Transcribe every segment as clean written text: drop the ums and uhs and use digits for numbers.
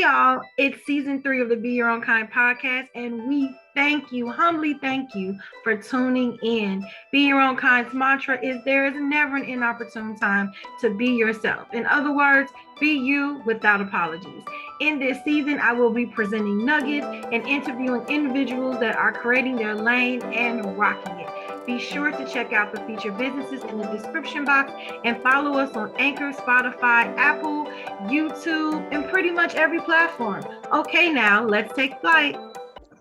y'all. It's season 3 of the Be Your Own Kind podcast, and we humbly thank you for tuning in. Be Your Own Kind's mantra is there is never an inopportune time to be yourself. In other words, be you without apologies. In this season, I will be presenting nuggets and interviewing individuals that are creating their lane and rocking it. Be sure to check out the featured businesses in the description box and follow us on Anchor, Spotify, Apple, YouTube, and pretty much every platform. Okay, now let's take flight.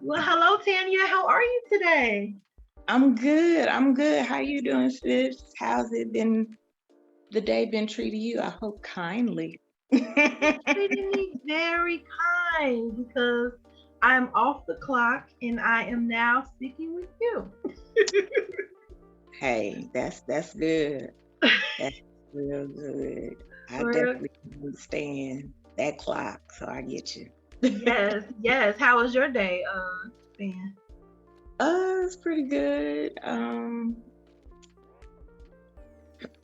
Well, hello, Tanya. How are you today? I'm good. How you doing, sis? How's it been? The day been treating you? I hope kindly. Treating me very kind because I'm off the clock and I am now speaking with you. Hey, that's good. That's real good. I definitely understand that clock, so I get you. Yes. How was your day, been? It's pretty good.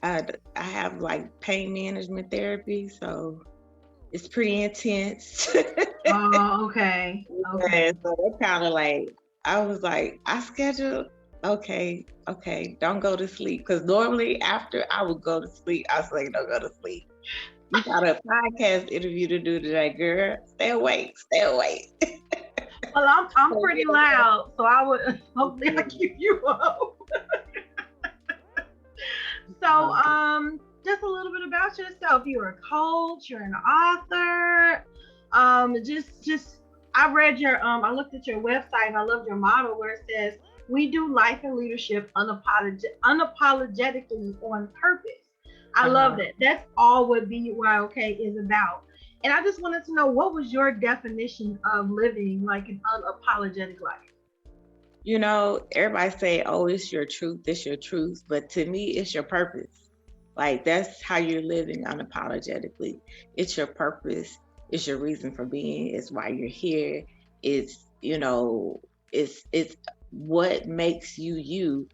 I have like pain management therapy, so it's pretty intense. Oh, okay. Yeah, so that kind of like, I was like, I scheduled, okay, don't go to sleep. Because normally after I would go to sleep, I was like, don't go to sleep. You got a podcast interview to do today, girl. Stay awake. Well, I'm pretty loud, so I would hopefully I keep you up. So, just a little bit about yourself. You're a coach. You're an author. Just I read your I looked at your website and I loved your motto where it says, "We do life and leadership unapologetically on purpose." I love that. That's all what BYOK is about. And I just wanted to know, what was your definition of living like an unapologetic life? You know, everybody say, oh, it's your truth, but to me, it's your purpose. Like, that's how you're living unapologetically. It's your purpose. It's your reason for being. It's why you're here. It's, it's what makes you you.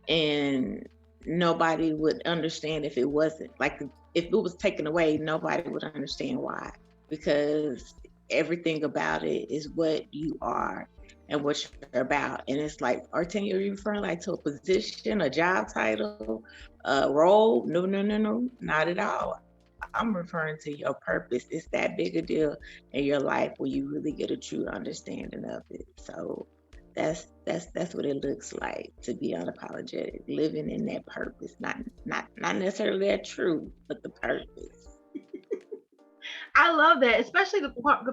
And nobody would understand if it wasn't. Like, if it was taken away, nobody would understand why. Because everything about it is what you are and what you're about. And it's like, Tanya, are you referring like to a position, a job title, a role? No, not at all. I'm referring to your purpose. It's that big a deal in your life where you really get a true understanding of it. So that's what it looks like to be unapologetic, living in that purpose, not necessarily that truth, but the purpose. I love that, especially the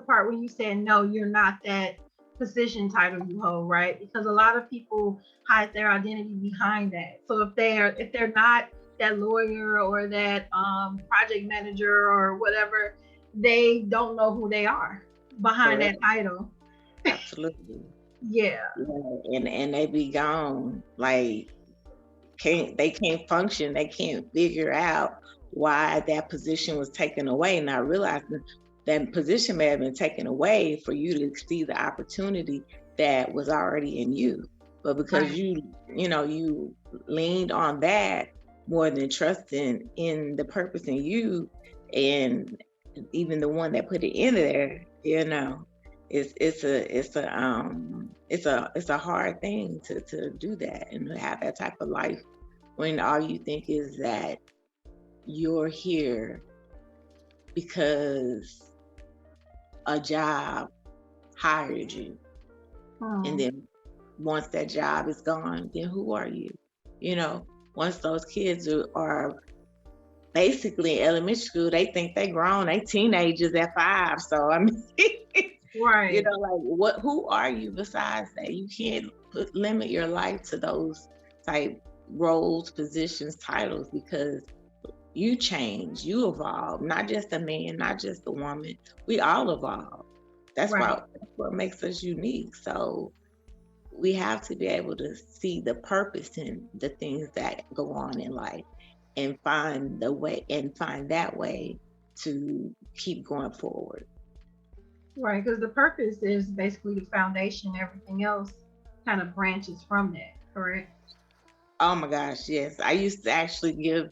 part when you said no, you're not that position title you hold, right? Because a lot of people hide their identity behind that. So if they're not that lawyer or that project manager or whatever, they don't know who they are behind that title. Absolutely. Yeah. And they be gone. Like, they can't function. They can't figure out why that position was taken away, not realizing that position may have been taken away for you to see the opportunity that was already in you. But because you leaned on that more than trusting in the purpose in you, and even the one that put it in there, it's a hard thing to do that and to have that type of life when all you think is that you're here because a job hired you. And then once that job is gone, then who are you? Once those kids are basically in elementary school, they think they grown, they teenagers at 5. So I mean, right. Like, who are you besides that? You can't limit your life to those type roles, positions, titles, because you change, you evolve, not just a man, not just a woman. We all evolve. That's what makes us unique. So we have to be able to see the purpose in the things that go on in life and find that way to keep going forward. Right, because the purpose is basically the foundation. Everything else kind of branches from that, correct? Oh my gosh, yes. I used to actually give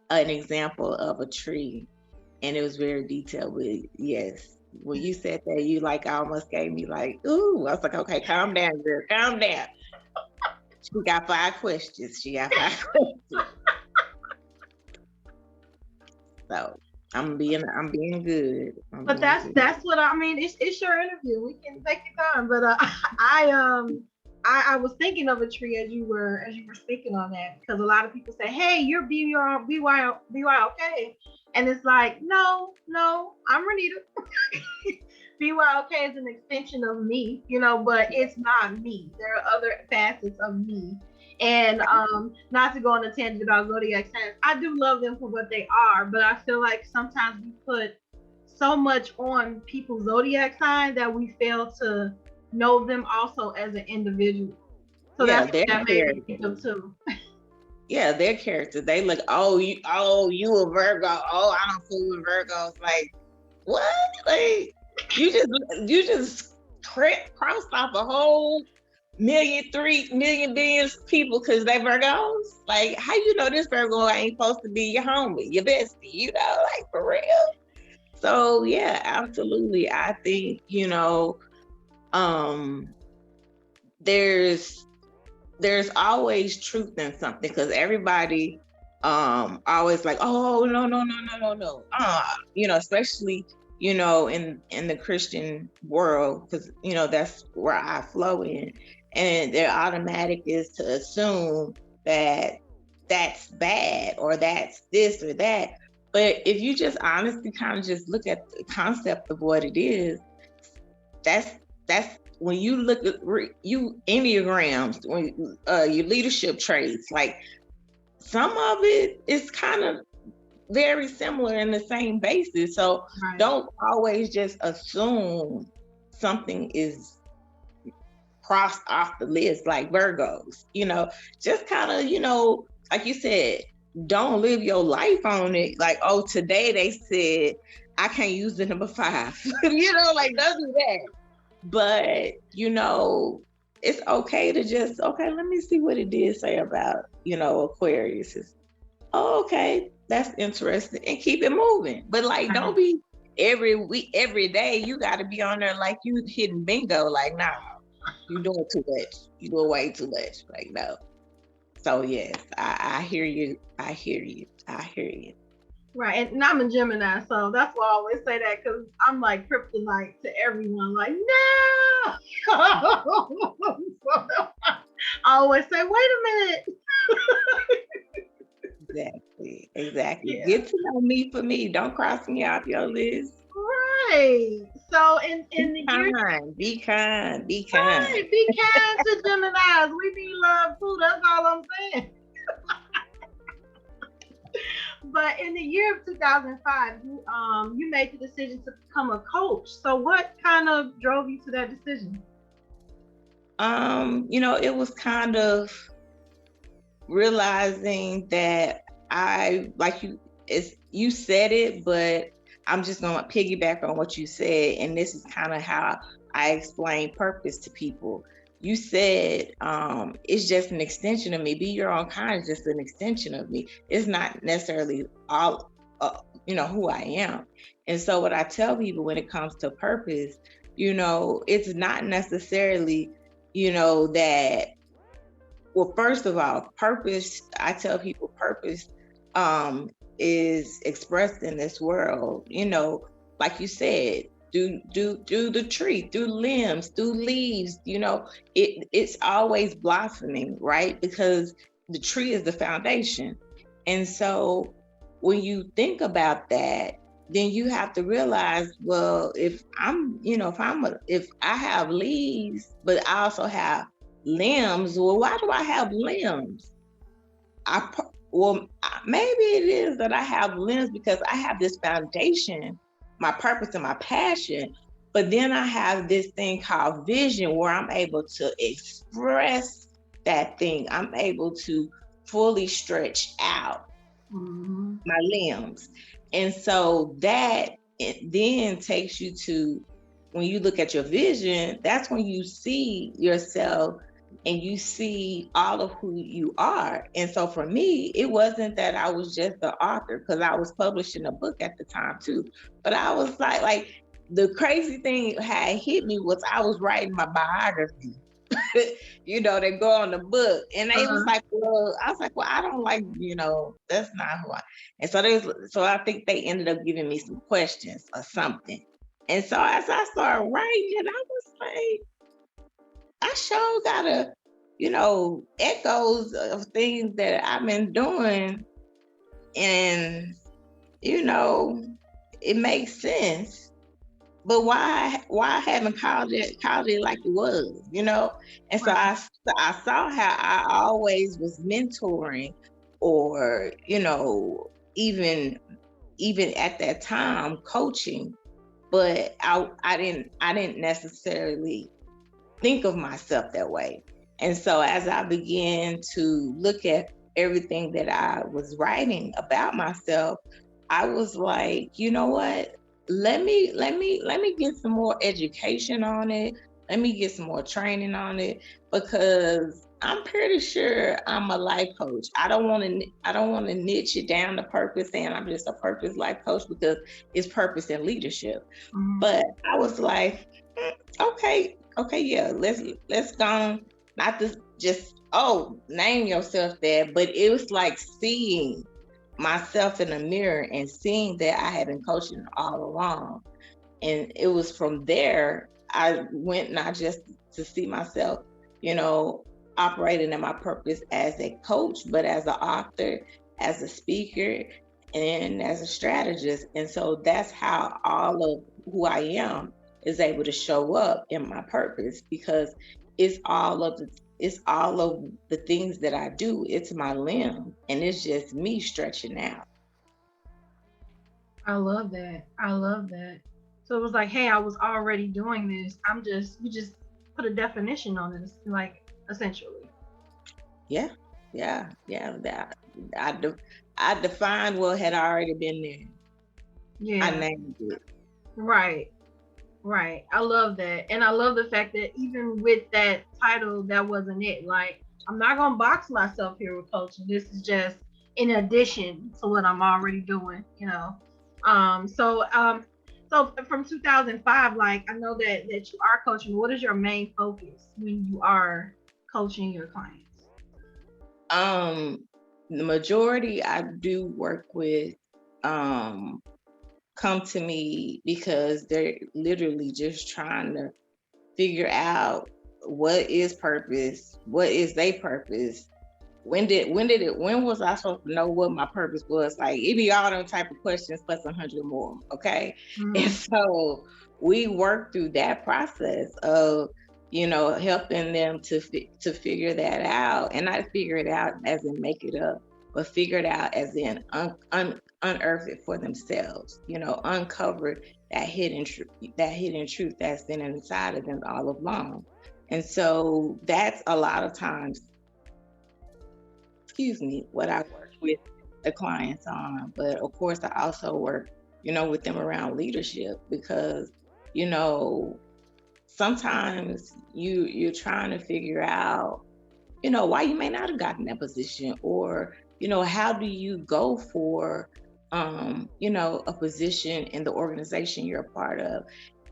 an example of a tree, and it was very detailed. But yes, when you said that, you like almost gave me like, ooh, I was like, okay, calm down, girl, calm down. She got 5 questions. She got 5 questions. So I'm being good. But that's what I mean. It's your interview. We can take your time. But I was thinking of a tree as you were speaking on that, because a lot of people say, hey, you're BYOK, and it's like, no, I'm Renita. BYOK is an extension of me, but it's not me. There are other facets of me. And not to go on a tangent about Zodiac Signs, I do love them for what they are, but I feel like sometimes we put so much on people's Zodiac sign that we fail to know them also as an individual. So yeah, that's what that made me think of too. Yeah, their character. They look, you a Virgo. Oh, I don't fool with Virgos. Like, what? Like, you just crossed off a whole 3 million billions people because they Virgos. Like, how you know this Virgo ain't supposed to be your homie, your bestie? Like, for real. So yeah, absolutely. I think there's always truth in something, because everybody always like, oh, no, especially in the Christian world, because that's where I flow in, and their automatic is to assume that that's bad or that's this or that. But if you just honestly kind of just look at the concept of what it is, that's when you look at you Enneagrams, when your leadership traits, like some of it is kind of very similar in the same basis. So don't always just assume something is crossed off the list like Virgos. Just kind of, like you said, don't live your life on it. Like, oh, today they said I can't use the number 5. Like, don't do that. But, it's okay to just, let me see what it did say about, Aquarius. Oh, okay, that's interesting. And keep it moving. But like, don't be every week, every day, you got to be on there like you hitting bingo. Like, nah, you doing too much. You doing way too much. Like, no. So yes, I hear you. I hear you. Right, and I'm a Gemini, so that's why I always say that, because I'm like kryptonite to everyone. Like, no. I always say, wait a minute. Exactly. Yeah. Get to know me for me. Don't cross me off your list. Right. So in the year, be kind. Right. Be kind to Geminis. We need love too. That's all I'm saying. But in the year of 2005, you made the decision to become a coach. So what kind of drove you to that decision? It was kind of realizing that you said it, but I'm just going to piggyback on what you said. And this is kind of how I explain purpose to people. You said, it's just an extension of me. Be your own kind is just an extension of me. It's not necessarily all, who I am. And so what I tell people when it comes to purpose, it's not necessarily, that, well, first of all, purpose, I tell people purpose is expressed in this world, like you said, through the tree, through limbs, through leaves, it's always blossoming, right? Because the tree is the foundation. And so when you think about that, then you have to realize, well, if I have leaves, but I also have limbs, well, why do I have limbs? Maybe it is that I have limbs because I have this foundation, my purpose and my passion, but then I have this thing called vision where I'm able to express that thing. I'm able to fully stretch out my limbs. And so that it then takes you to, when you look at your vision, that's when you see yourself and you see all of who you are. And so for me, it wasn't that I was just the author, because I was publishing a book at the time too. But I was like the crazy thing had hit me was I was writing my biography. You know, they go on the book, and they was like, well, I was like, well, I don't like, that's not who I. And so I think they ended up giving me some questions or something. And so as I started writing it, I was like, I sure got echoes of things that I've been doing, and it makes sense. But why I haven't called it like it was, And so I saw how I always was mentoring, or even at that time coaching, but I didn't necessarily think of myself that way. And so as I began to look at everything that I was writing about myself, I was like, you know what? Let me get some more education on it. Let me get some more training on it, because I'm pretty sure I'm a life coach. I don't want to niche it down to purpose, saying I'm just a purpose life coach, because it's purpose and leadership. Mm-hmm. But I was like, okay, yeah, let's go. Not to just name yourself that, but it was like seeing myself in the mirror and seeing that I had been coaching all along. And it was from there I went not just to see myself, operating in my purpose as a coach, but as an author, as a speaker, and as a strategist. And so that's how all of who I am is able to show up in my purpose, because it's all of the things that I do. It's my limb, and it's just me stretching out. I love that. So it was like, hey, I was already doing this. You just put a definition on it, like, essentially. Yeah. That I defined what had already been there. Yeah. I named it. Right. I love that. And I love the fact that even with that title, that wasn't it. Like, I'm not going to box myself here with coaching. This is just in addition to what I'm already doing, So from 2005, like, I know that you are coaching. What is your main focus when you are coaching your clients? The majority I do work with come to me because they're literally just trying to figure out what is purpose, what is their purpose. When was I supposed to know what my purpose was? Like, it be all them type of questions plus 100 more. Okay. Mm-hmm. And so we work through that process of, helping them to figure that out, and not figure it out as in make it up, but figure it out as in unearth it for themselves, uncover that hidden truth that's been inside of them all along. And so that's a lot of times, what I work with the clients on. But of course, I also work, with them around leadership, because, sometimes you're trying to figure out, why you may not have gotten that position, or, how do you go for, a position in the organization you're a part of.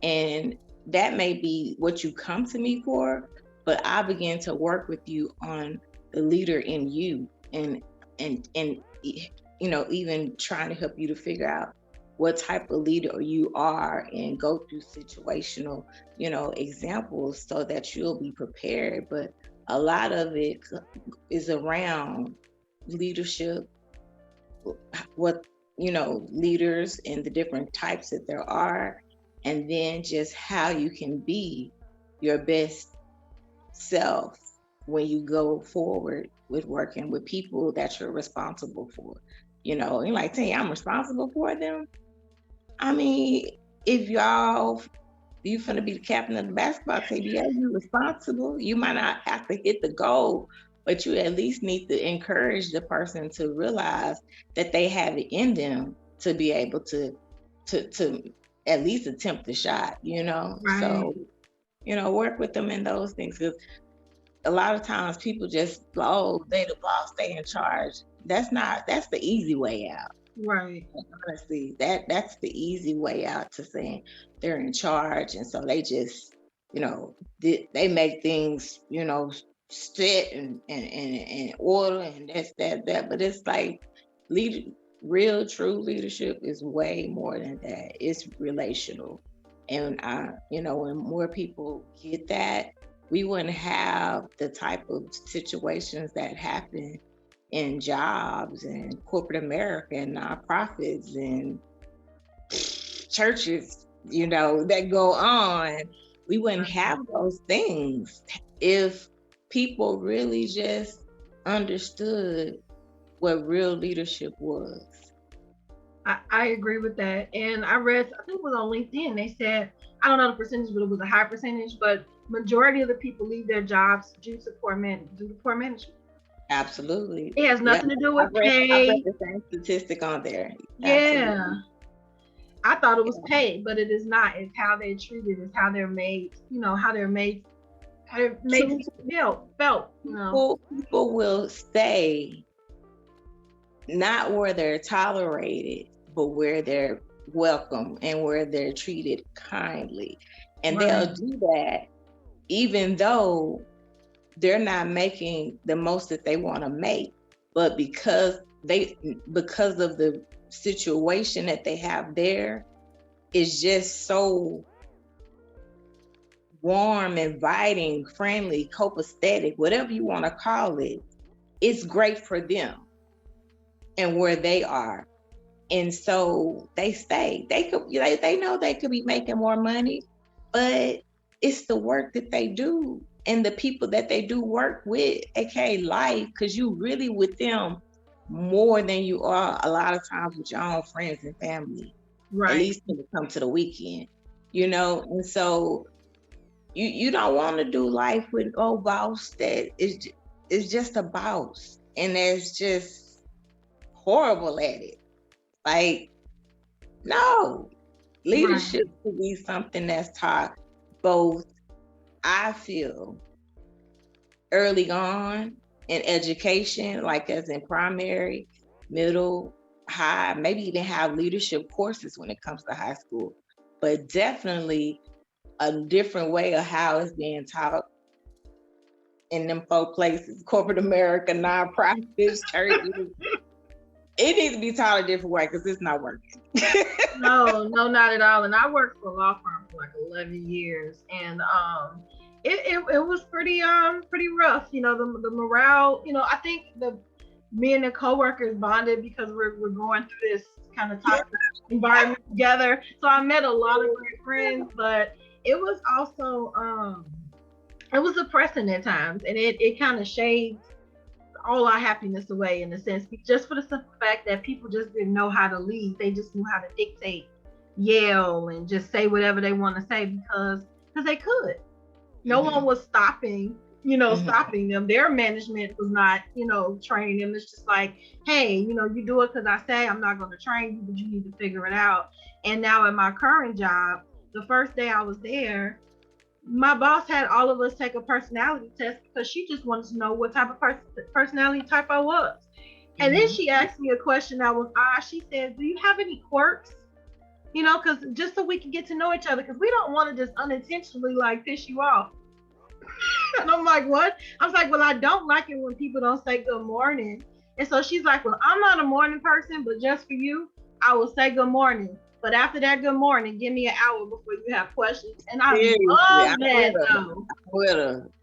And that may be what you come to me for, but I begin to work with you on the leader in you, and even trying to help you to figure out what type of leader you are, and go through situational, examples so that you'll be prepared. But a lot of it is around leadership, what, leaders and the different types that there are, and then just how you can be your best self when you go forward with working with people that you're responsible for. You're like, Tanya, I'm responsible for them. I mean, if you finna be the captain of the basketball team, yeah, you're responsible. You might not have to hit the goal, but you at least need to encourage the person to realize that they have it in them to be able to at least attempt the shot, Right. So, work with them in those things, because a lot of times people just, they the boss, they in charge. That's the easy way out. Right. Honestly, that's the easy way out to saying they're in charge, and so they just, they make things, sit and order and this, that. But it's like lead real true leadership is way more than that. It's relational. And when more people get that, we wouldn't have the type of situations that happen in jobs and corporate America and nonprofits and churches, that go on. We wouldn't have those things if people really just understood what real leadership was. I agree with that. And I read, I think it was on LinkedIn, they said, I don't know the percentage, but it was a high percentage, but majority of the people leave their jobs due to poor management. Absolutely. It has Yeah. nothing to do I with read, I read pay. the same statistic on there. Absolutely. Yeah. I thought it was Yeah. pay, but it is not. It's how they're treated, it's how they're made, how they're made felt. People will stay not where they're tolerated, but where they're welcome and where they're treated kindly. And Right. they'll do that even though they're not making the most that they want to make, but because of the situation that they have there is just so warm, inviting, friendly, copacetic, whatever you want to call it, it's great for them and where they are. And so they stay. They know they could be making more money, but it's the work that they do and the people that they do work with, aka life, because you really with them more than you are a lot of times with your own friends and family. Right. At least when it comes to the weekend, And so you don't want to do life with boss that is just a boss and that's just horrible at it. Like, no, leadership could be something that's taught both, I feel, early on in education, like as in primary, middle, high, maybe even have leadership courses when it comes to high school, but definitely a different way of how it's being taught in them four places, corporate America, nonprofits, churches. It needs to be taught a different way because it's not working. No, not at all. And I worked for a law firm for like 11 years, and it was pretty rough. The morale. I think me and the coworkers bonded because we're going through this kind of toxic environment together. So I met a lot of great friends, but it was also it was depressing at times, and it kind of shaved all our happiness away in a sense, just for the simple fact that people just didn't know how to lead. They just knew how to dictate, yell, and just say whatever they want to say because they could. No one was stopping stopping them. Their management was not, training them. It's just like, hey, you do it because I say. I'm not going to train you, but you need to figure it out. And now at my current job, the first day I was there, my boss had all of us take a personality test because she just wanted to know what type of personality type I was. And then she asked me a question that was odd. She said, do you have any quirks? Because just so we can get to know each other, because we don't want to just unintentionally like piss you off. And I'm like, what? I was like, well, I don't like it when people don't say good morning. And so she's like, well, I'm not a morning person, but just for you, I will say good morning. But after that good morning, give me an hour before you have questions. And I love that.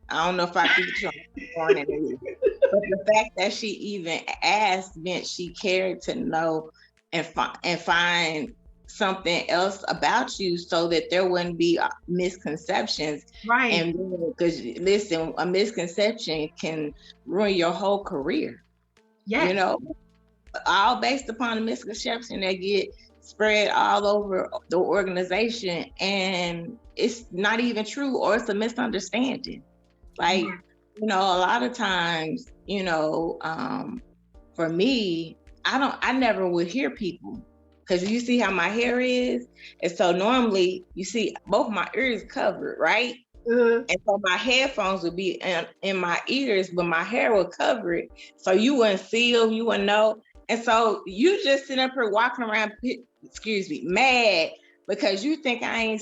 I don't know if I could try morning, but the fact that she even asked meant she cared to know and find something else about you so that there wouldn't be misconceptions. Right. And because listen, a misconception can ruin your whole career. Yes. All based upon a misconception that get spread all over the organization, and it's not even true, or it's a misunderstanding. Like, a lot of times, for me, I never would hear people, because you see how my hair is, and so normally you see both my ears covered, right? And so my headphones would be in my ears, but my hair would cover it, so you wouldn't see them, you wouldn't know. And so you just sitting up here walking around, mad because you think I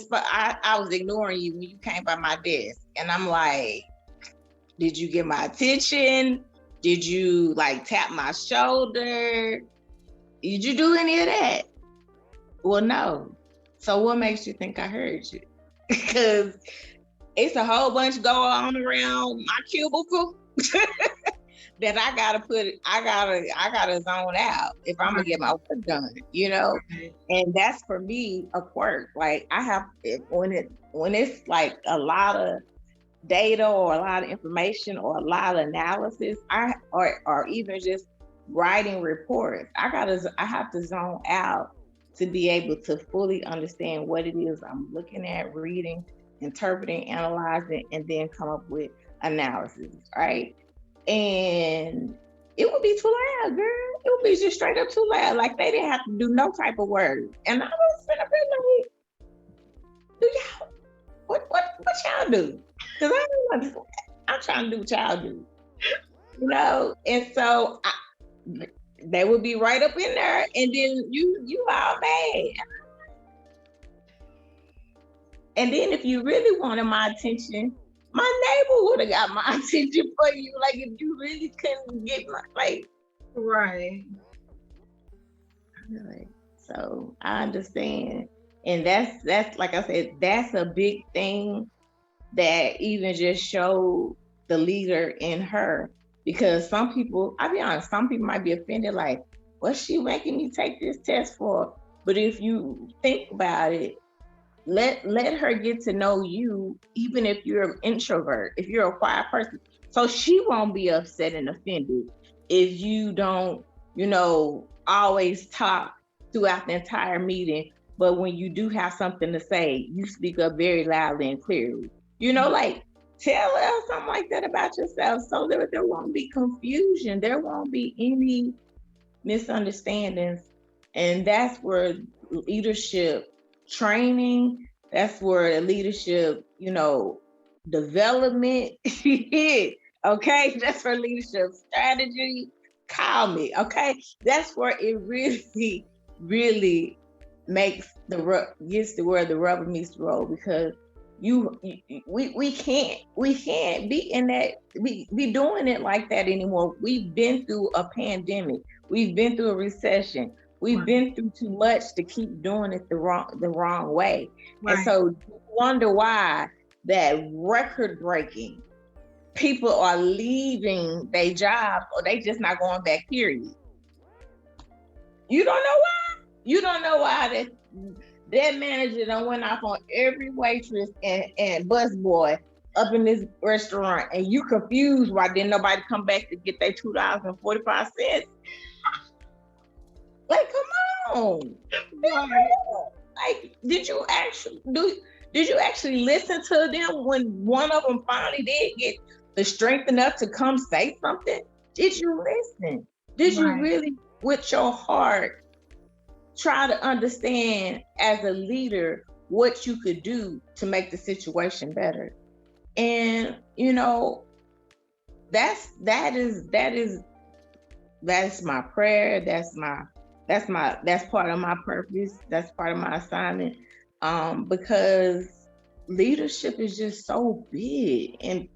was ignoring you when you came by my desk. And I'm like, did you get my attention? Did you like tap my shoulder? Did you do any of that? Well, no. So what makes you think I heard you? Because it's a whole bunch going on around my cubicle that I gotta zone out if I'm gonna get my work done, you know? And that's for me a quirk. Like when it's like a lot of data or a lot of information or a lot of analysis, or even just writing reports, I have to zone out to be able to fully understand what it is I'm looking at, reading, interpreting, analyzing, and then come up with analysis, right? And it would be too loud, girl. It would be just straight up too loud. Like they didn't have to do no type of work. And I was sitting up there like, do y'all, what y'all do? Because I'm trying to do what y'all do, you know? And so they would be right up in there, and then you all mad. And then if you really wanted my attention, my neighbor would have got my attention for you. Like if you really couldn't get my right. So I understand, and that's like I said, that's a big thing that even just showed the leader in her. Because some people, I'll be honest, some people might be offended, like, what's she making me take this test for? But if you think about it, let her get to know you, even if you're an introvert, if you're a quiet person. So she won't be upset and offended if you don't, always talk throughout the entire meeting. But when you do have something to say, you speak up very loudly and clearly. Like tell her something like that about yourself so that there won't be confusion. There won't be any misunderstandings. And that's where leadership training, that's where leadership, development, okay? That's where leadership strategy, call me, okay? That's where it really, really gets to where the rubber meets the road, because we can't be in that, be doing it like that anymore. We've been through a pandemic. We've been through a recession. We've been through too much to keep doing it the wrong way. Right. And so you wonder why that record-breaking people are leaving their jobs, or they just not going back, period. You don't know why? You don't know why that manager done went off on every waitress and busboy up in this restaurant, and you confused why didn't nobody come back to get their $2.45? Like, come on. Like, did you actually listen to them when one of them finally did get the strength enough to come say something? Did you listen? Did you really, with your heart, try to understand as a leader what you could do to make the situation better? And that's my prayer. That's part of my purpose. That's part of my assignment. Because leadership is just so big and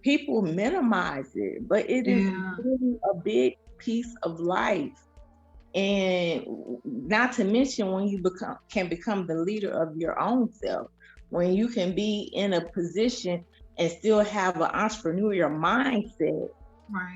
people minimize it, but it is really a big piece of life. And not to mention when you can become the leader of your own self, when you can be in a position and still have an entrepreneurial mindset,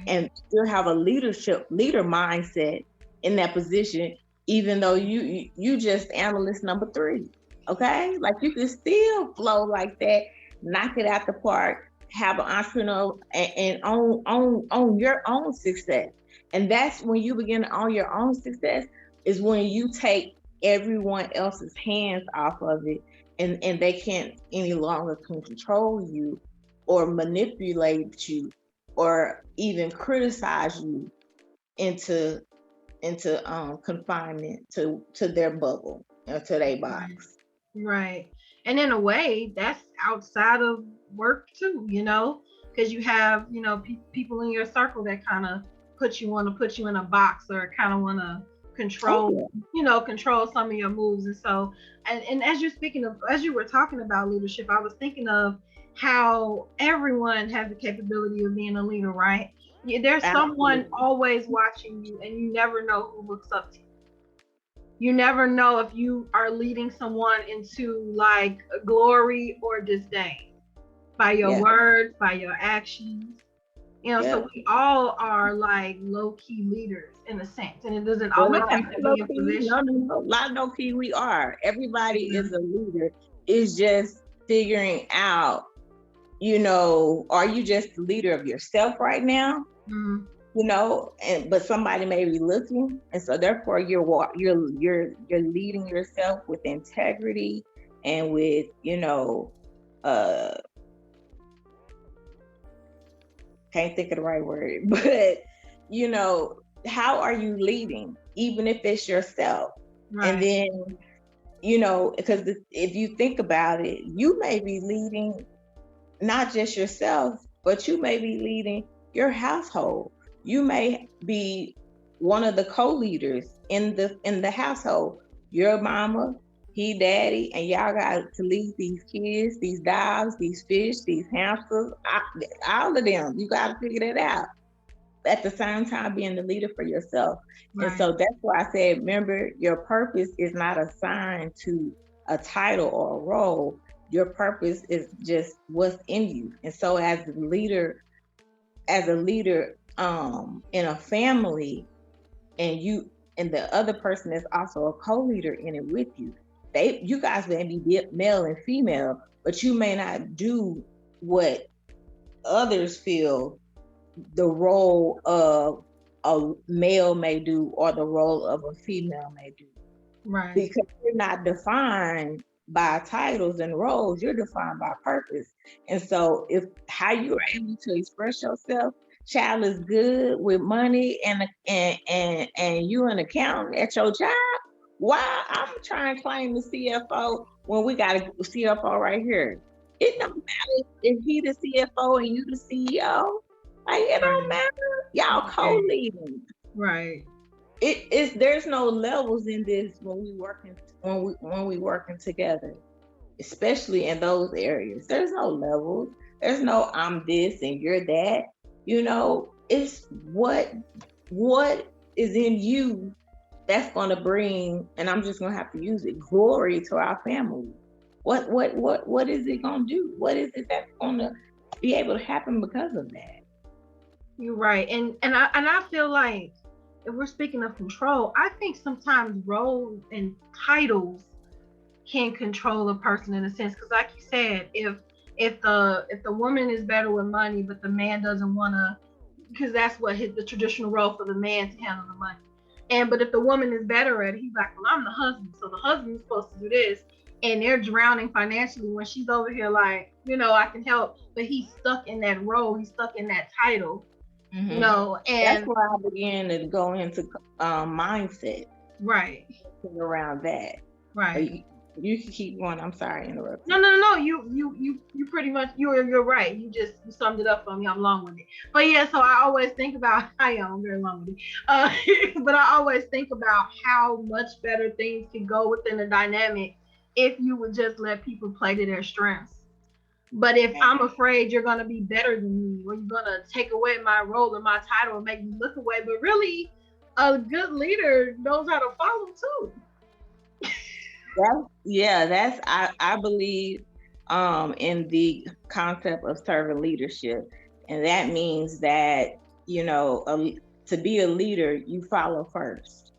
and still have a leader mindset in that position, even though you just analyst number 3, okay? Like you can still flow like that, knock it out the park, have an entrepreneur and own your own success. And that's when you begin to own your own success, is when you take everyone else's hands off of it, and they can't any longer control you or manipulate you or even criticize you into confinement to their bubble, to their box. Right. And in a way, that's outside of work too, because you have, people in your circle that kind of put you in a box, or kind of want to control, control some of your moves. And so, and as you were talking about leadership, I was thinking of how everyone has the capability of being a leader, right? There's someone always watching you, and you never know who looks up to you. You never know if you are leading someone into like glory or disdain by your words, by your actions. So we all are like low-key leaders in a sense, and it doesn't always have to be a position. Not low-key, we are. Everybody is a leader. It's just figuring out, are you just the leader of yourself right now? Mm-hmm. But somebody may be looking, and so therefore you're leading yourself with integrity and with can't think of the right word, but how are you leading, even if it's yourself? Right. And then because if you think about it, you may be leading not just yourself, but you may be leading your household. You may be one of the co-leaders in the household. Your mama, daddy, and y'all got to lead these kids, these dogs, these fish, these hamsters, all of them. You got to figure that out. At the same time, being the leader for yourself. Right. And so that's why I said, remember, your purpose is not assigned to a title or a role. Your purpose is just what's in you. And so as a leader in a family, and the other person is also a co-leader in it with you, you guys may be male and female, but you may not do what others feel the role of a male may do, or the role of a female may do. Right. Because you're not defined by titles and roles, you're defined by purpose. And so if how you are able to express yourself, child, is good with money and you an accountant at your job, why I'm trying to claim the CFO when we got a CFO right here? It don't matter if he the CFO and you the CEO. Like, it don't matter. Y'all co-leading. Right. There's no levels in this when we working together, especially in those areas. There's no levels. There's no I'm this and you're that. It's what is in you that's going to bring, and I'm just going to have to use it, glory to our family. What is it going to do? What is it that's going to be able to happen because of that? You're right. And I feel like if we're speaking of control, I think sometimes roles and titles can control a person in a sense. Because like you said, if the woman is better with money, but the man doesn't want to, because that's what the traditional role for the man to handle the money. But if the woman is better at it, he's like, well, I'm the husband, so the husband's supposed to do this. And they're drowning financially when she's over here like, I can help. But he's stuck in that role. He's stuck in that title. Mm-hmm. And that's where I began to go into mindset. Right. Around that. Right. You can keep going. I'm sorry, interrupt. No. You pretty much you're right. You summed it up for me. I'm long-winded. But yeah, so I always think about I'm very long-winded. But I always think about how much better things can go within a dynamic if you would just let people play to their strengths. But if I'm afraid you're going to be better than me, or you're going to take away my role and my title and make me look away, but really, a good leader knows how to follow too. I believe in the concept of servant leadership. And that means that, to be a leader, you follow first.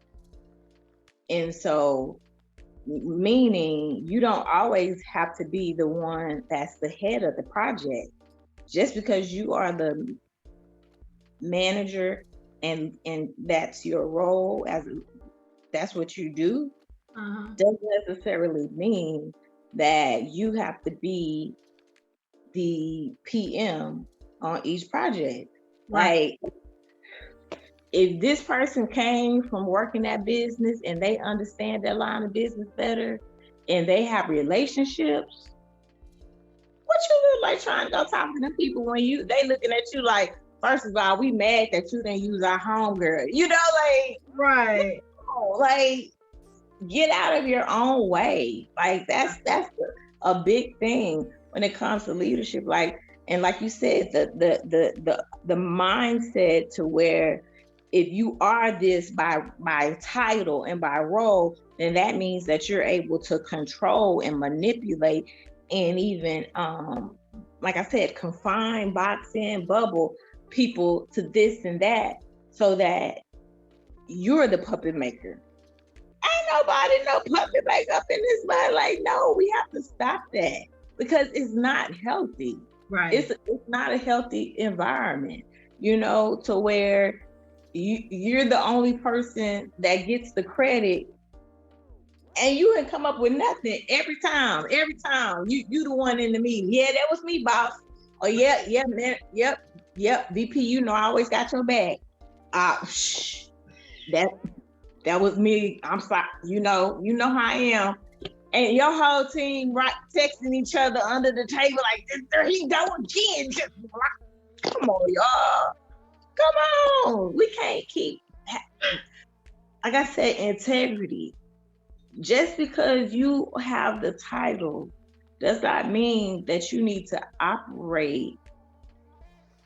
And so, meaning you don't always have to be the one that's the head of the project. Just because you are the manager and that's your role, that's what you do, doesn't necessarily mean that you have to be the PM on each project. Right. Like, if this person came from working that business and they understand their line of business better and they have relationships, what you look like trying to go talk to them people when they looking at you like, First of all, we mad that you didn't use our home girl. Right. Like get out of your own way. Like that's a big thing when it comes to leadership. And like you said, the mindset to where if you are this by title and by role, then that means that you're able to control and manipulate and even like I said, confine, box in, bubble people to this and that, so that you're the puppet maker. Ain't nobody no puppet maker up in this mud. Like, no, we have to stop that because it's not healthy. Right. It's not a healthy environment, to where you're the only person that gets the credit and you can come up with nothing every time. You the one in the meeting. Yeah, that was me, boss. Oh yeah, man. Yep. VP, I always got your back. That was me. I'm sorry. You know how I am. And your whole team texting each other under the table like, there he go again. Just, come on, y'all. Come on. We can't keep, like I said, integrity. Just because you have the title does not mean that you need to operate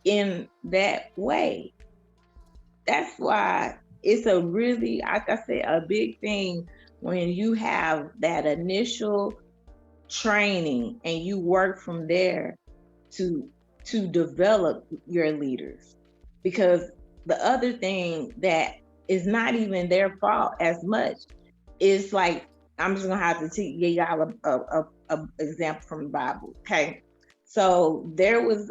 in that way. That's why it's a really, like I said, a big thing when you have that initial training and you work from there to develop your leaders. Because the other thing that is not even their fault as much is like, I'm just gonna have to give y'all a example from the Bible. Okay, so there was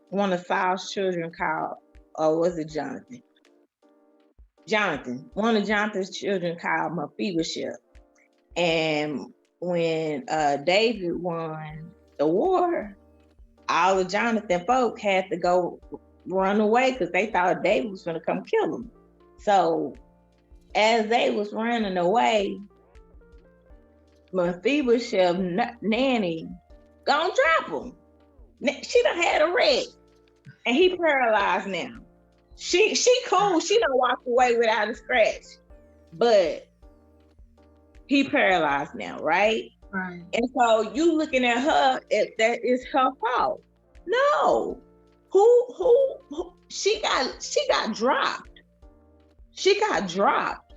one of Saul's children called, or was it Jonathan? One of Jonathan's children called Mephibosheth. And when David won the war, all of Jonathan folk had to go run away because they thought David was going to come kill them. So as they was running away, Mephibosheth nanny gonna drop him. She done had a wreck, and he paralyzed now. She cool. She done walked away without a scratch, but he paralyzed now, right? Right. And so you looking at her, that is her fault. No, who she got dropped. She got dropped.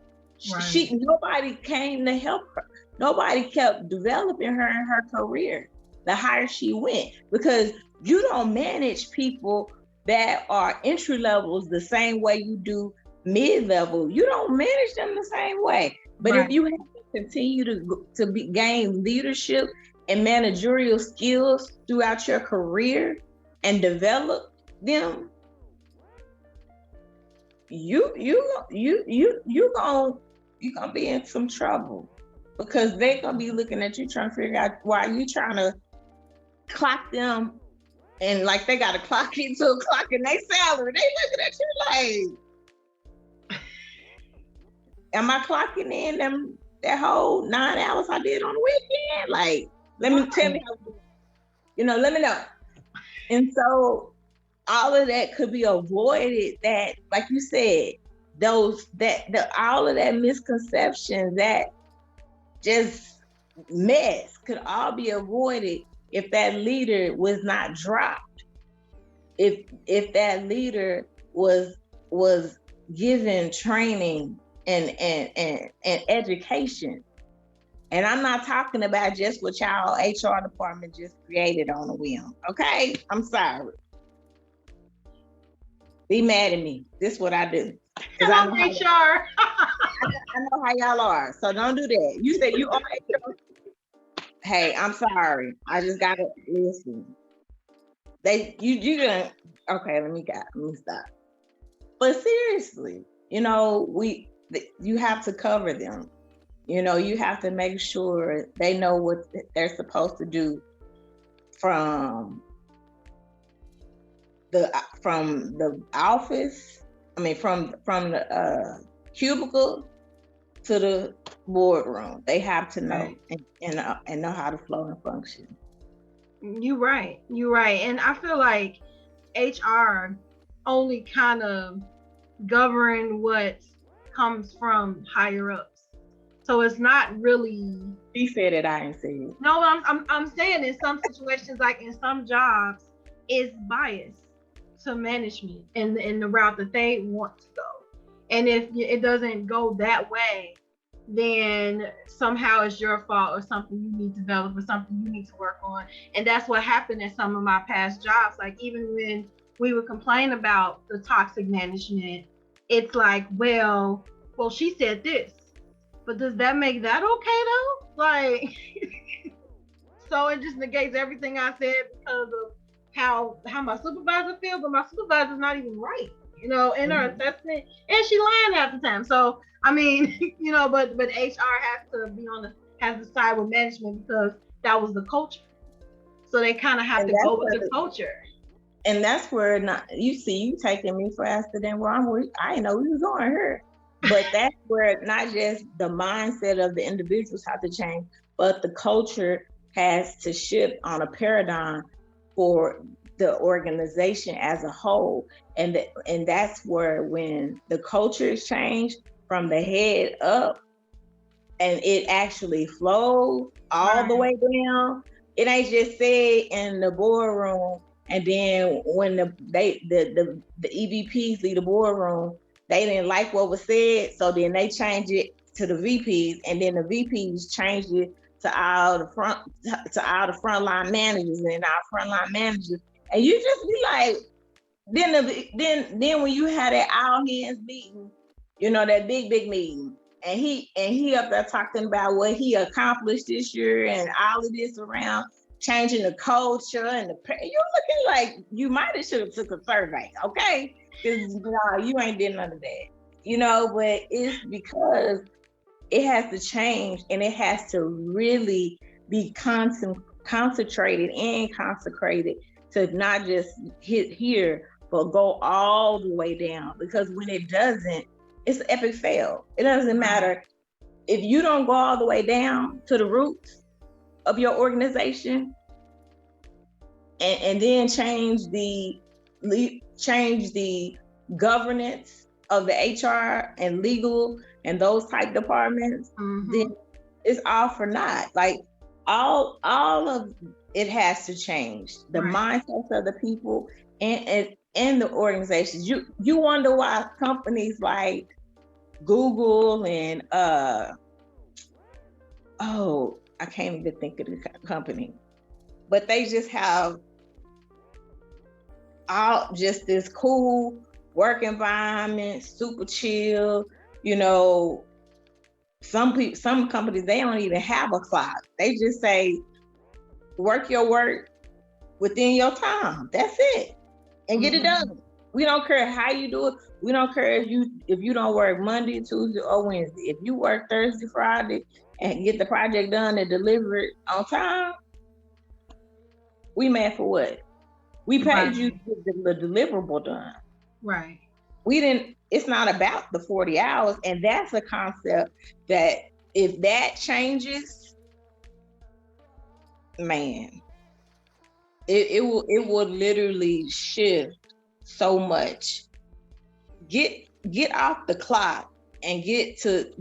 Right. Nobody came to help her. Nobody kept developing her in her career the higher she went, because you don't manage people that are entry levels the same way you do mid-level. You don't manage them the same way. But right. If you have to continue to gain leadership and managerial skills throughout your career and develop them, you gonna be in some trouble, because they're gonna be looking at you trying to figure out why you trying to clock them, and like they got to clock into a clock in their salary. They looking at you like, am I clocking in them that whole 9 hours I did on the weekend? Like, let me know. And so all of that could be avoided. That, like you said, all of that misconception, that just mess could all be avoided if that leader was not dropped. If that leader was given training and education. And I'm not talking about just what y'all HR department just created on a whim. Okay? I'm sorry. Be mad at me. This is what I do. Hello, HR. I know how y'all are. So don't do that. You said you are HR. Hey, I'm sorry. I just gotta listen. You gonna, okay, let me stop. But seriously, you have to cover them. You have to make sure they know what they're supposed to do from the office. I mean, from the cubicle to the boardroom. They have to know and know how to flow and function. You're right. And I feel like HR only kind of govern what comes from higher ups. So it's not really. She said it, I ain't said it. No, I'm saying in some situations, like in some jobs, it's biased to management and in the route that they want to go. And if it doesn't go that way, then somehow it's your fault or something you need to develop or something you need to work on. And that's what happened in some of my past jobs. Like even when we would complain about the toxic management, it's like, well, she said this, but does that make that okay though? Like, so it just negates everything I said because of how my supervisor feels, but my supervisor's not even right, in her assessment, and she lying half the time. So I mean, but HR has to side with management because that was the culture. So they kind of have to go with the culture. And that's where you taking me faster than where I didn't know we was going here. But that's where not just the mindset of the individuals have to change, but the culture has to shift on a paradigm for the organization as a whole. And that's where when the culture is changed from the head up and it actually flows all the way down, it ain't just said in the boardroom. And then when the EVPs leave the boardroom, they didn't like what was said, so then they changed it to the VPs, and then the VPs changed it to all the frontline managers and our frontline managers, and you just be like, then when you had that all hands meeting, that big meeting, and he up there talking about what he accomplished this year and all of this around changing the culture and you're looking like you might have should have took a survey, okay? Because you ain't did none of that, but it's because it has to change and it has to really be concentrated and consecrated to not just hit here, but go all the way down. Because when it doesn't, it's an epic fail. It doesn't matter if you don't go all the way down to the roots of your organization and then change the governance of the HR and legal and those type departments, then it's all for naught. Like all of it has to change. The mindsets of the people and the organizations. You wonder why companies like Google and I can't even think of the company, but they just have just this cool work environment, super chill. Some companies, they don't even have a clock. They just say, work your work within your time. That's it, and get it done. We don't care how you do it. We don't care if you don't work Monday, Tuesday, or Wednesday. If you work Thursday, Friday, and get the project done and deliver it on time, we mad for what? We paid you to get the deliverable done. Right. It's not about the 40 hours. And that's a concept that if that changes, man, it will literally shift so much. Get off the clock and get to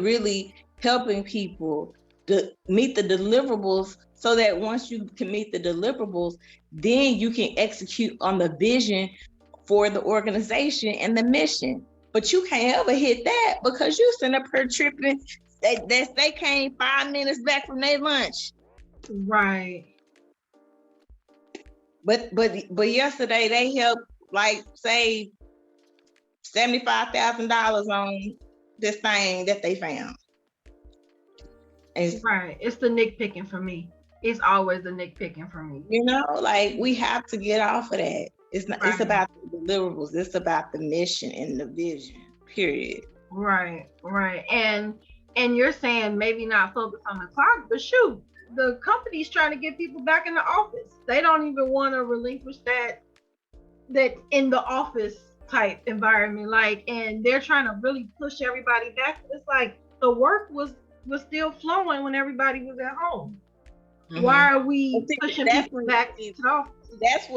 really helping people to meet the deliverables, so that once you can meet the deliverables, then you can execute on the vision for the organization and the mission. But you can't ever hit that because you sitting up here tripping. They came 5 minutes back from their lunch. Right. But yesterday they helped save $75,000 on this thing that they found. It's the nitpicking for me. It's always the nitpicking for me. We have to get off of that. It's not. It's about the deliverables. It's about the mission and the vision. Period. Right. And you're saying maybe not focus on the clock, but shoot, the company's trying to get people back in the office. They don't even want to relinquish that in the office type environment. And they're trying to really push everybody back. It's like the work was still flowing when everybody was at home. Why are we See, pushing that's people back to the office? That's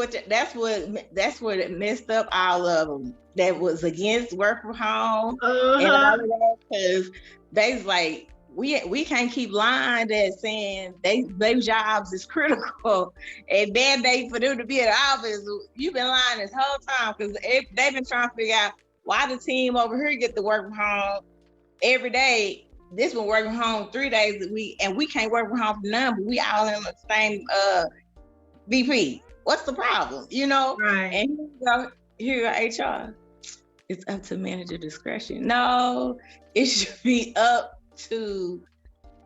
what it messed up all of them that was against work from home and all Uh-huh. of that, because they's like, we can't keep lying that saying their jobs is critical and mandate for them to be at the office. You've been lying this whole time, because they've been trying to figure out why the team over here get to work from home every day. This one working from home 3 days a week, and we can't work from home for none, but we all in the same VP. What's the problem? Right. And here you go, HR. It's up to manager discretion. No, it should be up to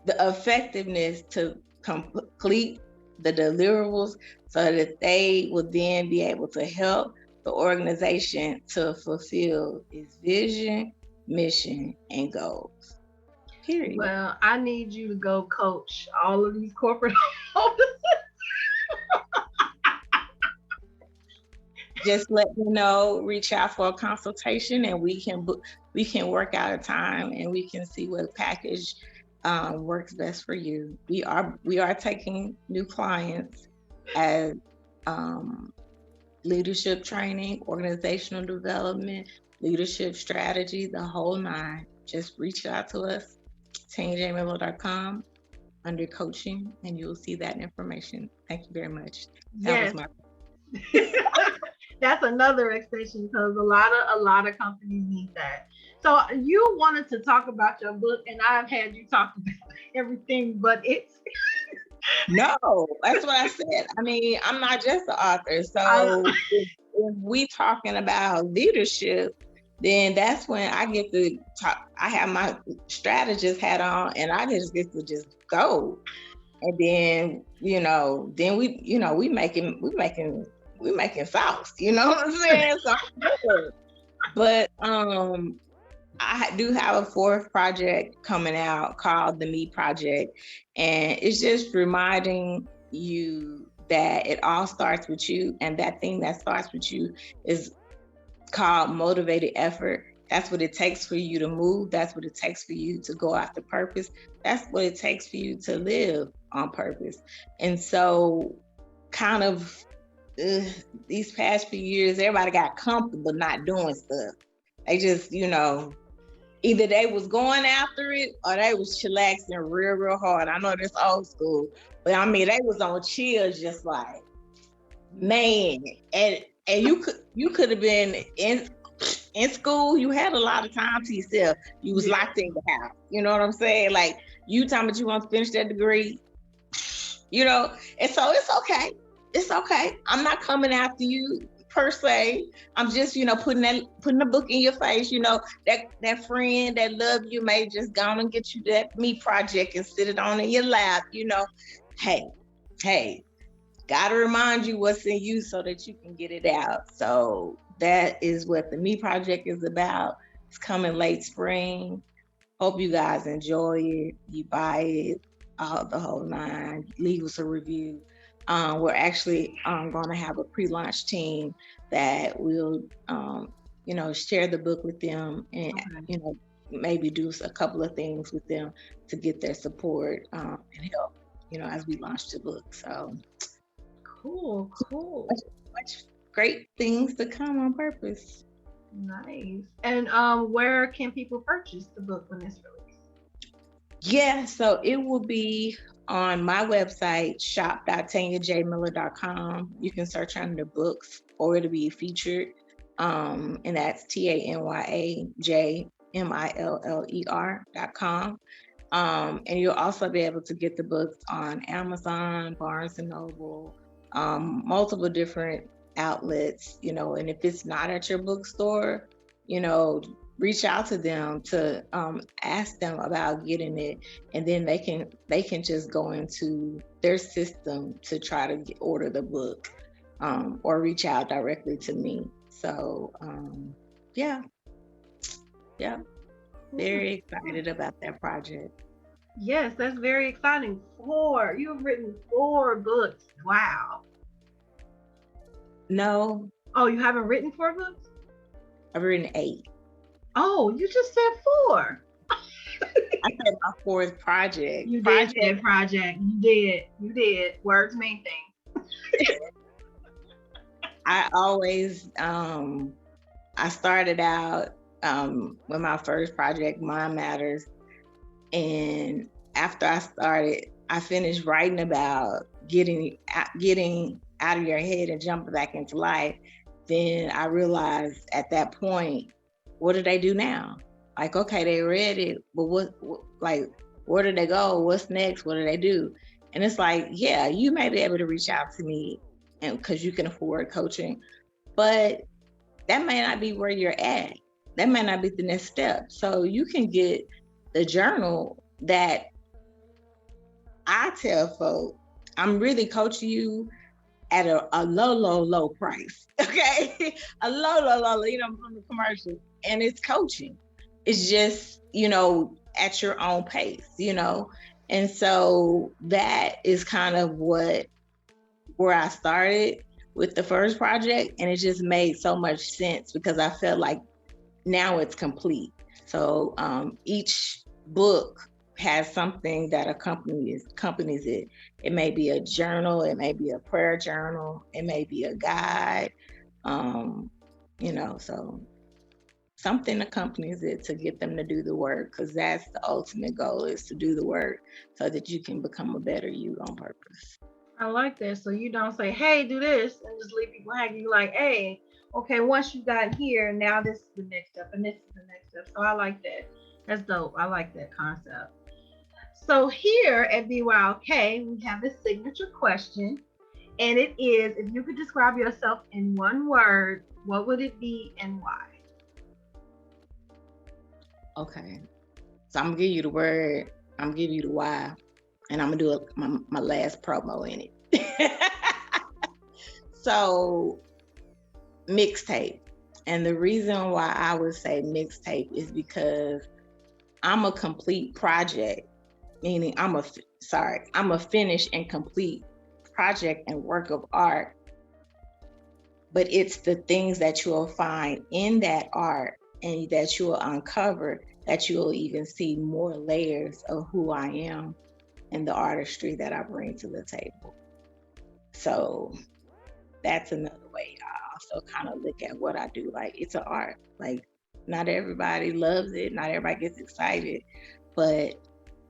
the effectiveness to complete the deliverables, so that they will then be able to help the organization to fulfill its vision, mission, and goals. Period. Well, I need you to go coach all of these corporate offices. Just let me know, reach out for a consultation, and we can work out a time, and we can see what package works best for you. We are taking new clients as leadership training, organizational development, leadership strategy, the whole nine. Just reach out to us, TanyaMiller.com, under coaching, and you'll see that information. Thank you very much. That was my That's another extension, because a lot of companies need that. So you wanted to talk about your book, and I've had you talk about everything, but it's No, that's what I said. I mean, I'm not just the author. So if we talking about leadership, then that's when I get to talk. I have my strategist hat on, and I just get to just go. And then, then we making sauce. You know what I'm saying? So I'm good. But I do have a fourth project coming out called the Me Project, and it's just reminding you that it all starts with you, and that thing that starts with you is called motivated effort. That's what it takes for you to move. That's what it takes for you to go after purpose. That's what it takes for you to live on purpose. And so kind of these past few years, everybody got comfortable not doing stuff. They just, either they was going after it or they was chillaxing real hard. I know this old school, but I mean, they was on chill, just like, man. And you could have been in school. You had a lot of time to yourself. You was locked in the house. You know what I'm saying? Like, you talking about you want to finish that degree, and so it's okay. It's okay. I'm not coming after you per se. I'm just, putting the book in your face. That friend that love you may just go and get you that Me Project and sit it on in your lap. Hey, gotta remind you what's in you so that you can get it out. So that is what the Me Project is about. It's coming late spring. Hope you guys enjoy it. You buy it, the whole nine. Leave us a review. We're actually going to have a pre-launch team that will, share the book with them, and maybe do a couple of things with them to get their support and help, as we launch the book. So cool. Much great things to come on purpose. Nice. And where can people purchase the book when it's released? Yeah, so it will be on my website, shop.tanyajmiller.com. You can search under books, or it'll be featured. And that's TanyajMiller.com. And you'll also be able to get the books on Amazon, Barnes and Noble, multiple different outlets, and if it's not at your bookstore, reach out to them to ask them about getting it, and then they can just go into their system to try to order the book, or reach out directly to me. So yeah, very excited about that project. Yes, that's very exciting. You've written 4 books. Wow. No. Oh, you haven't written 4 books? I've written 8. Oh, you just said 4. I said my fourth project. You did say project. You did. Words mean things. I always, I started out with my first project, Mind Matters. And after I started, I finished writing about getting out of your head and jumping back into life. Then I realized at that point, what do they do now? Like, okay, they read it, but where do they go? What's next? What do they do? And it's like, yeah, you may be able to reach out to me, and because you can afford coaching, but that may not be where you're at. That may not be the next step. So you can get the journal that I tell folks, I'm really coaching you at a low price. Okay. A low, from the commercial. And it's coaching. It's just, at your own pace, And so that is kind of where I started with the first project. And it just made so much sense because I felt like now it's complete. So each book has something that accompanies it. It may be a journal, it may be a prayer journal, it may be a guide, so something accompanies it to get them to do the work, because that's the ultimate goal, is to do the work so that you can become a better you on purpose. I like that. So you don't say, hey, do this, and just leave people hanging. You like, hey, okay, once you got here, now this is the next step, and this is the next step. So I like that. That's dope. I like that concept. So here at BYOK, we have a signature question, and it is, if you could describe yourself in one word, what would it be and why? Okay. So I'm gonna give you the word, I'm gonna give you the why, and I'm gonna do my last promo in it. So, mixtape. And the reason why I would say mixtape is because I'm a complete project, meaning I'm a finished and complete project and work of art. But it's the things that you'll find in that art and that you'll uncover that you'll even see more layers of who I am and the artistry that I bring to the table. So that's another way I also kind of look at what I do. Like, it's an art. Like, not everybody loves it, not everybody gets excited, but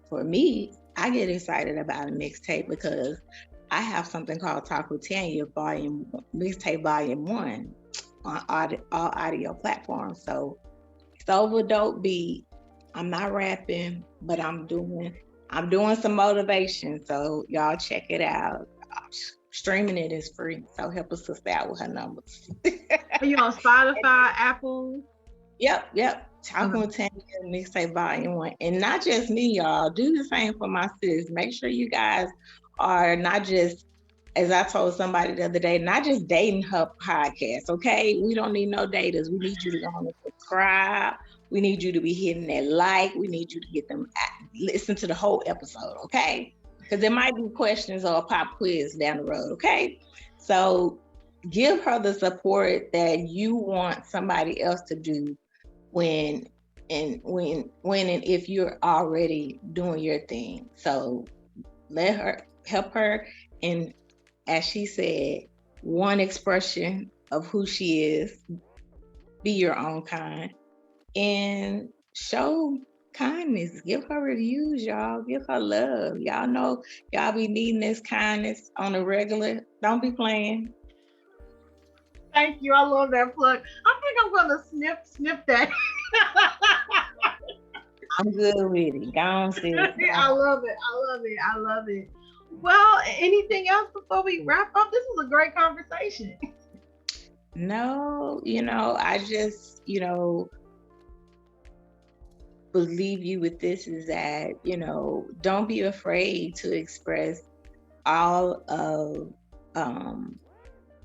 for me, I get excited about a mixtape because I have something called Talk with Tanya Mixtape Volume 1 on all audio platforms. So it's over dope beat. I'm not rapping, but I'm doing some motivation. So y'all check it out. Streaming it is free. So help a sister out with her numbers. Are you on Spotify, Apple? Yep. Talking with Tanya, Mixtape Volume 1. And not just me, y'all. Do the same for my sis. Make sure you guys are not just, as I told somebody the other day, not just dating her podcast, okay? We don't need no daters. We need you to go on and subscribe. We need you to be hitting that like. We need you to get them, listen to the whole episode, okay? Because there might be questions or a pop quiz down the road, okay? So give her the support that you want somebody else to do when and if you're already doing your thing. So help her, and as she said, one expression of who she is, be your own kind, and show kindness. Give her reviews, y'all. Give her love. Y'all know y'all be needing this kindness on a regular. Don't be playing. Thank you. I love that plug. I think I'm gonna snip that. I'm good with it. Go on, sis. I love it. Well, anything else before we wrap up? This was a great conversation. No, I just, believe you with this is that, don't be afraid to express all of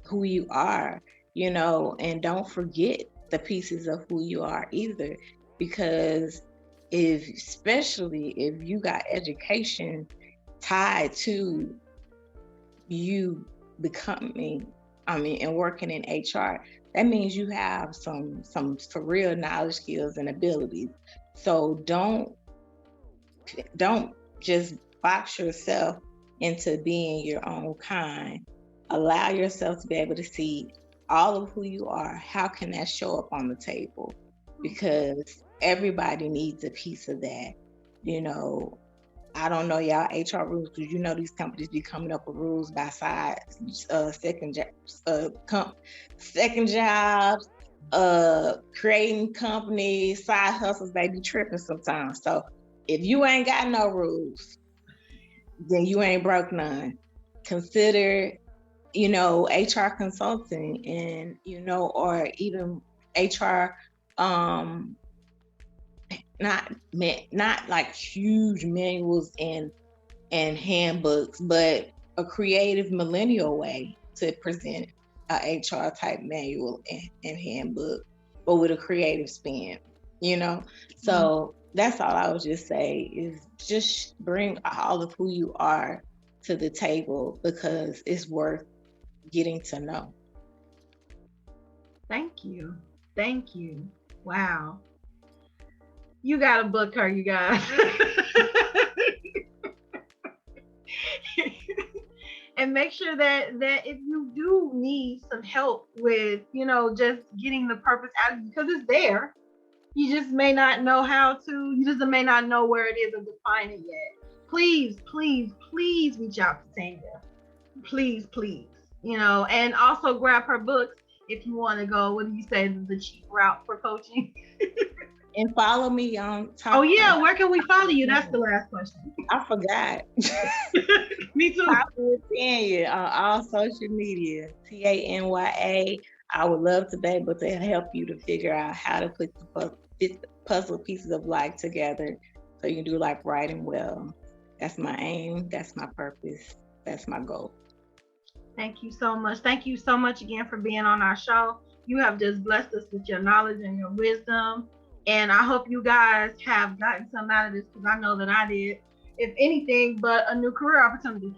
who you are, and don't forget the pieces of who you are either, because especially if you got education tied to you becoming, and working in HR, that means you have some for real knowledge, skills, and abilities. So don't don't just box yourself into being your own kind. Allow yourself to be able to see all of who you are. How can that show up on the table? Because everybody needs a piece of that. You know, I don't know y'all HR rules, because you know these companies be coming up with rules by size, second jobs, creating companies, side hustles. They be tripping sometimes. So if you ain't got no rules, then you ain't broke none. Consider, HR consulting, and or even HR, not like huge manuals and handbooks, but a creative millennial way to present a HR type manual and handbook, but with a creative spin, So that's all I would just say, is just bring all of who you are to the table, because it's worth getting to know. Thank you. Wow. You gotta book her, you guys. And make sure that if you do need some help with, just getting the purpose out of you, because it's there. You just may not know how to, you just may not know where it is or define it yet. Please reach out to Tanya. Please, and also grab her books if you want to go, what do you say, the cheap route for coaching? And follow me on Oh yeah, where can we follow you? That's the last question. I forgot. Me too. Follow Tanya on all social media, Tanya. I would love to be able to help you to figure out how to put the puzzle pieces of life together so you can do life right and well. That's my aim. That's my purpose. That's my goal. Thank you so much. Thank you so much again for being on our show. You have just blessed us with your knowledge and your wisdom. And I hope you guys have gotten some out of this, because I know that I did. If anything but a new career opportunity.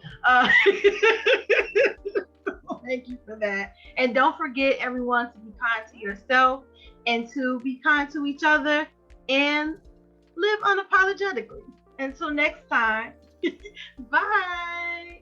Thank you for that. And don't forget, everyone, to be kind to yourself and to be kind to each other and live unapologetically. Until next time, bye.